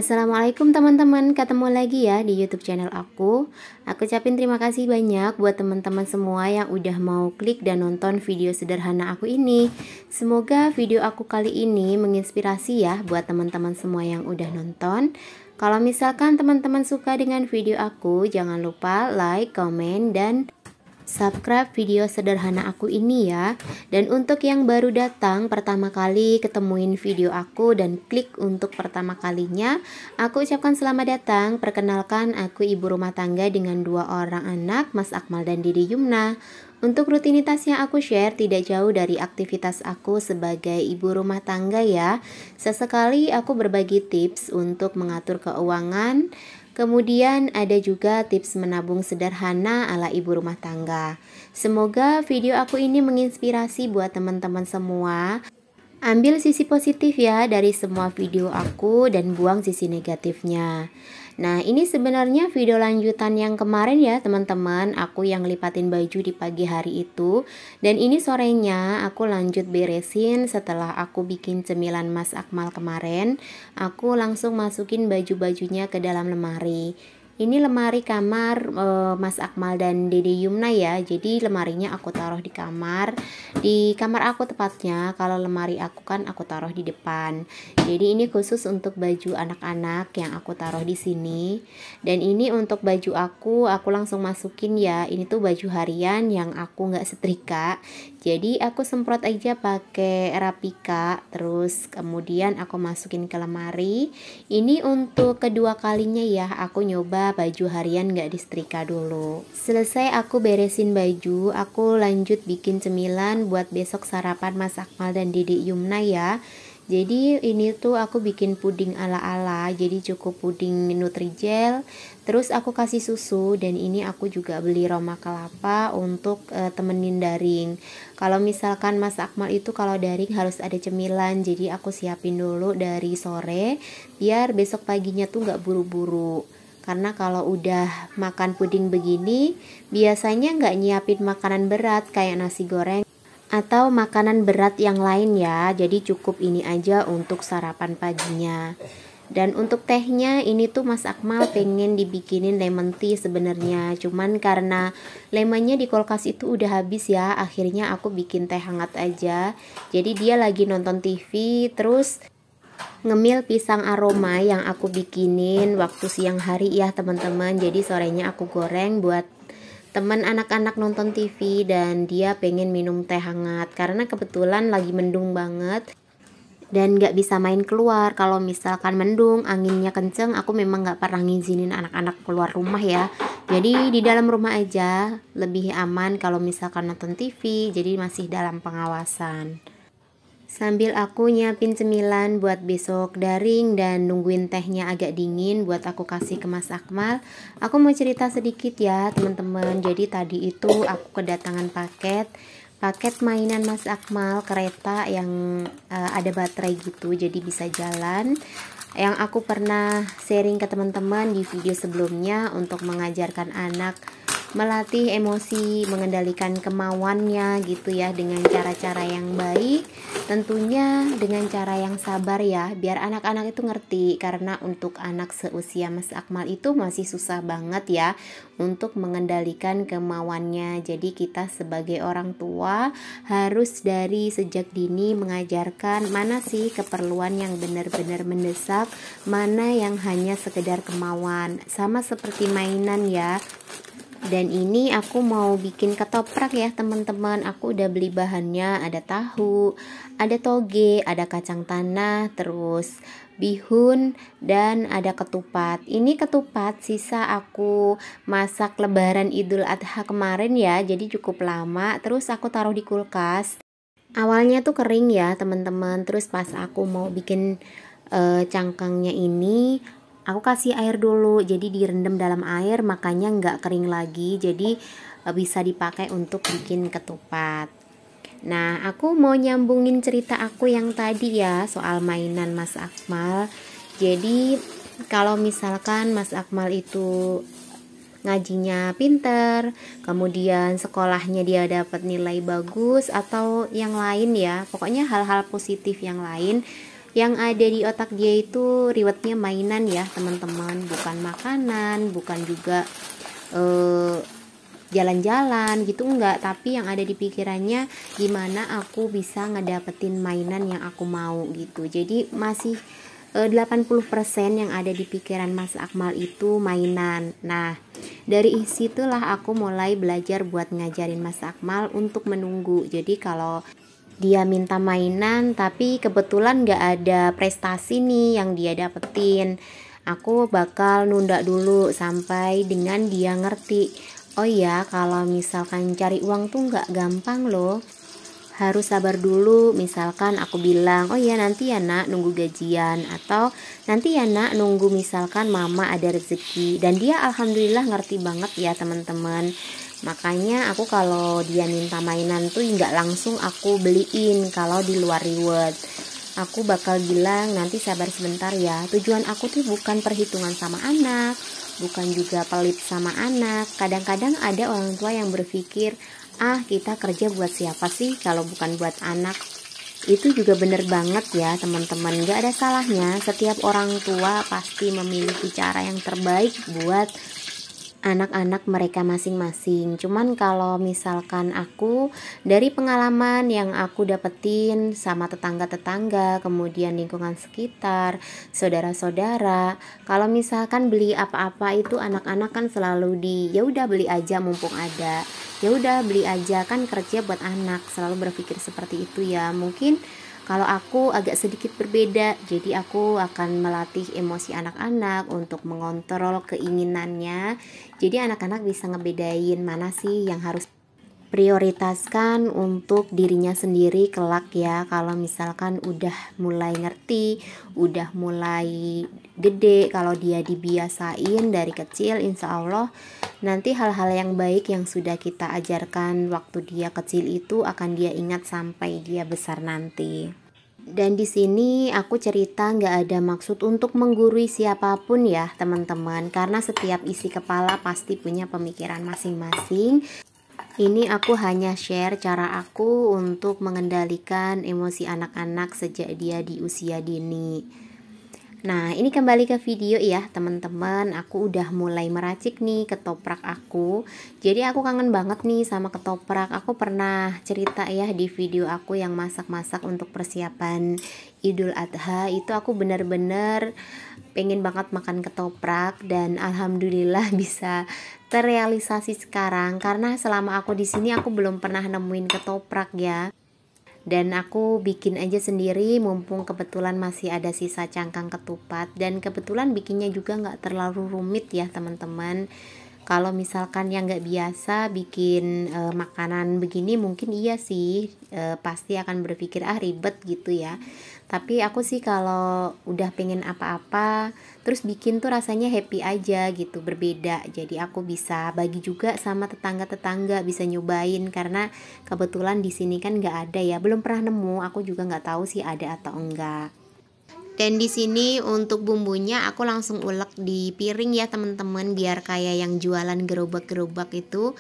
Assalamualaikum teman-teman, ketemu lagi ya di YouTube channel aku. Aku ucapin terima kasih banyak buat teman-teman semua yang udah mau klik dan nonton video sederhana aku ini. Semoga video aku kali ini menginspirasi ya buat teman-teman semua yang udah nonton. Kalau misalkan teman-teman suka dengan video aku, jangan lupa like, komen, dan subscribe video sederhana aku ini ya. Dan untuk yang baru datang pertama kali ketemuin video aku dan klik untuk pertama kalinya, aku ucapkan selamat datang. Perkenalkan, aku ibu rumah tangga dengan 2 orang anak, Mas Akmal dan Dede Yumna. Untuk rutinitas yang aku share tidak jauh dari aktivitas aku sebagai ibu rumah tangga ya. Sesekali aku berbagi tips untuk mengatur keuangan. Kemudian ada juga tips menabung sederhana ala ibu rumah tangga. Semoga video aku ini menginspirasi buat teman-teman semua. Ambil sisi positif ya dari semua video aku dan buang sisi negatifnya. Nah, ini sebenarnya video lanjutan yang kemarin ya teman-teman. Aku yang lipatin baju di pagi hari itu. Dan ini sorenya aku lanjut beresin setelah aku bikin cemilan Mas Akmal kemarin. Aku langsung masukin baju-bajunya ke dalam lemari. Ini lemari kamar Mas Akmal dan Dede Yumna ya. Jadi lemarinya aku taruh di kamar. Di kamar aku tepatnya. Kalau lemari aku kan aku taruh di depan. Jadi ini khusus untuk baju anak-anak yang aku taruh di sini. Dan ini untuk baju aku langsung masukin ya. Ini tuh baju harian yang aku nggak setrika. Jadi aku semprot aja pakai rapika, terus kemudian aku masukin ke lemari. Ini untuk kedua kalinya ya, aku nyoba baju harian gak disetrika dulu. Selesai aku beresin baju, aku lanjut bikin cemilan buat besok sarapan Mas Akmal dan Dede Yumna ya. Jadi ini tuh aku bikin puding ala-ala, jadi cukup puding Nutrijel, terus aku kasih susu, dan ini aku juga beli Roma kelapa untuk temenin daring. Kalau misalkan Mas Akmal itu kalau daring harus ada cemilan, jadi aku siapin dulu dari sore biar besok paginya tuh nggak buru-buru. Karena kalau udah makan puding begini biasanya nggak nyiapin makanan berat kayak nasi goreng atau makanan berat yang lain ya. Jadi cukup ini aja untuk sarapan paginya. Dan untuk tehnya ini tuh Mas Akmal pengen dibikinin lemon tea sebenarnya. Cuman karena lemonnya di kulkas itu udah habis ya, akhirnya aku bikin teh hangat aja. Jadi dia lagi nonton TV terus ngemil pisang aroma yang aku bikinin waktu siang hari ya teman-teman. Jadi sorenya aku goreng buat teman anak-anak nonton TV dan dia pengen minum teh hangat karena kebetulan lagi mendung banget dan gak bisa main keluar. Kalau misalkan mendung, anginnya kenceng, aku memang gak pernah ngizinin anak-anak keluar rumah ya. Jadi di dalam rumah aja lebih aman kalau misalkan nonton TV, jadi masih dalam pengawasan. Sambil aku nyiapin cemilan buat besok daring dan nungguin tehnya agak dingin buat aku kasih ke Mas Akmal, aku mau cerita sedikit ya teman-teman. Jadi tadi itu aku kedatangan paket mainan Mas Akmal, kereta yang ada baterai gitu, jadi bisa jalan. Yang aku pernah sharing ke teman-teman di video sebelumnya untuk mengajarkan anak melatih emosi, mengendalikan kemauannya gitu ya, dengan cara-cara yang baik, tentunya dengan cara yang sabar ya, biar anak-anak itu ngerti. Karena untuk anak seusia Mas Akmal itu masih susah banget ya untuk mengendalikan kemauannya. Jadi kita sebagai orang tua harus dari sejak dini mengajarkan mana sih keperluan yang benar-benar mendesak, mana yang hanya sekedar kemauan. Sama seperti mainan ya. Dan ini aku mau bikin ketoprak ya teman-teman. Aku udah beli bahannya, ada tahu, ada toge, ada kacang tanah, terus bihun, dan ada ketupat. Ini ketupat sisa aku masak lebaran Idul Adha kemarin ya, jadi cukup lama. Terus aku taruh di kulkas. Awalnya tuh kering ya teman-teman. Terus pas aku mau bikin cangkangnya ini, aku kasih air dulu, jadi direndam dalam air, makanya nggak kering lagi, jadi bisa dipakai untuk bikin ketupat. Nah, aku mau nyambungin cerita aku yang tadi ya soal mainan Mas Akmal. Jadi kalau misalkan Mas Akmal itu ngajinya pinter, kemudian sekolahnya dia dapat nilai bagus atau yang lain ya, pokoknya hal-hal positif yang lain, Yang ada di otak dia itu rewardnya mainan ya teman-teman, bukan makanan, bukan juga jalan-jalan gitu, enggak. Tapi yang ada di pikirannya gimana aku bisa ngedapetin mainan yang aku mau gitu. Jadi masih 80% yang ada di pikiran Mas Akmal itu mainan. Nah, dari situlah aku mulai belajar buat ngajarin Mas Akmal untuk menunggu. Jadi kalau dia minta mainan tapi kebetulan gak ada prestasi nih yang dia dapetin, aku bakal nunda dulu sampai dengan dia ngerti, oh ya kalau misalkan cari uang tuh gak gampang loh, harus sabar dulu. Misalkan aku bilang, oh ya nanti ya nak nunggu gajian, atau nanti ya nak nunggu misalkan mama ada rezeki. Dan dia alhamdulillah ngerti banget ya teman-teman. Makanya aku kalau dia minta mainan tuh nggak langsung aku beliin kalau di luar reward. Aku bakal bilang nanti sabar sebentar ya. Tujuan aku tuh bukan perhitungan sama anak, bukan juga pelit sama anak. Kadang-kadang ada orang tua yang berpikir, ah kita kerja buat siapa sih kalau bukan buat anak. Itu juga bener banget ya teman-teman, gak ada salahnya. Setiap orang tua pasti memiliki cara yang terbaik buat anak-anak mereka masing-masing. Cuman kalau misalkan aku dari pengalaman yang aku dapetin sama tetangga-tetangga, kemudian lingkungan sekitar, saudara-saudara, kalau misalkan beli apa-apa itu anak-anak kan selalu ya udah beli aja mumpung ada. Ya udah beli aja, kan kerja buat anak, selalu berpikir seperti itu ya. Mungkin kalau aku agak sedikit berbeda, jadi aku akan melatih emosi anak-anak untuk mengontrol keinginannya. Jadi anak-anak bisa ngebedain mana sih yang harus prioritaskan untuk dirinya sendiri kelak ya. Kalau misalkan udah mulai ngerti, udah mulai gede, kalau dia dibiasain dari kecil, insya Allah nanti hal-hal yang baik yang sudah kita ajarkan waktu dia kecil itu akan dia ingat sampai dia besar nanti. Dan di sini aku cerita nggak ada maksud untuk menggurui siapapun ya teman-teman, karena setiap isi kepala pasti punya pemikiran masing-masing. Ini aku hanya share cara aku untuk mengendalikan emosi anak-anak sejak dia di usia dini. Nah, ini kembali ke video ya teman-teman. Aku udah mulai meracik nih ketoprak aku. Jadi aku kangen banget nih sama ketoprak. Aku pernah cerita ya di video aku yang masak-masak untuk persiapan Idul Adha. Itu aku bener-bener pengen banget makan ketoprak, dan alhamdulillah bisa terrealisasi sekarang. Karena selama aku di sini aku belum pernah nemuin ketoprak ya. Dan aku bikin aja sendiri mumpung kebetulan masih ada sisa cangkang ketupat, dan kebetulan bikinnya juga nggak terlalu rumit ya teman-teman. Kalau misalkan yang nggak biasa bikin makanan begini mungkin iya sih pasti akan berpikir ah ribet gitu ya. Tapi aku sih kalau udah pengen apa-apa terus bikin tuh rasanya happy aja gitu, berbeda. Jadi aku bisa bagi juga sama tetangga-tetangga, bisa nyobain, karena kebetulan di sini kan nggak ada ya, belum pernah nemu. Aku juga nggak tahu sih ada atau enggak. Dan di sini untuk bumbunya aku langsung ulek di piring ya teman-teman, biar kayak yang jualan gerobak-gerobak itu.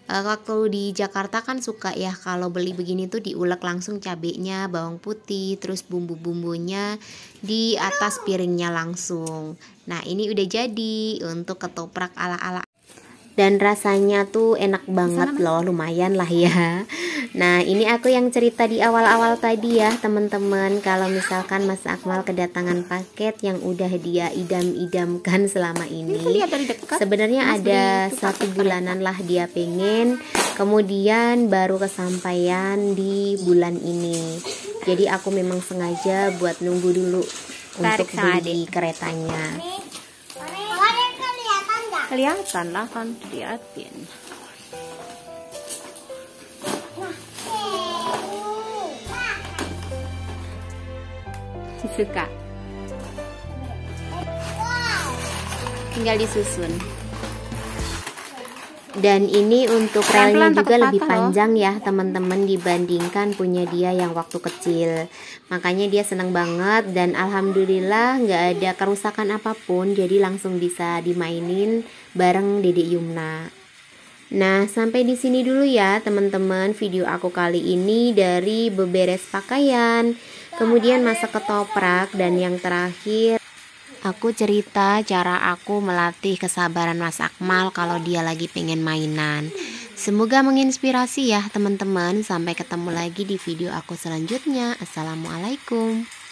Waktu di Jakarta kan suka ya kalau beli begini tuh diulek langsung cabenya, bawang putih, terus bumbu-bumbunya di atas piringnya langsung. Nah ini udah jadi untuk ketoprak ala-ala, dan rasanya tuh enak banget loh, lumayan lah ya. Nah ini aku yang cerita di awal-awal tadi ya teman-teman, kalau misalkan Mas Akmal kedatangan paket yang udah dia idam-idamkan selama ini. Sebenarnya ada 1 bulanan lah dia pengen, kemudian baru kesampaian di bulan ini. Jadi aku memang sengaja buat nunggu dulu untuk beli keretanya. Kelihatan lah kan, liatin. Suka. Tinggal disusun. Dan ini untuk relnya juga lebih panjang ya teman-teman dibandingkan punya dia yang waktu kecil. Makanya dia senang banget, dan alhamdulillah nggak ada kerusakan apapun, jadi langsung bisa dimainin bareng Dedek Yumna. Nah sampai di sini dulu ya teman-teman video aku kali ini dari beberes pakaian. kemudian masak ketoprak, dan yang terakhir aku cerita cara aku melatih kesabaran Mas Akmal kalau dia lagi pengen mainan. Semoga menginspirasi ya teman-teman. Sampai ketemu lagi di video aku selanjutnya. Assalamualaikum.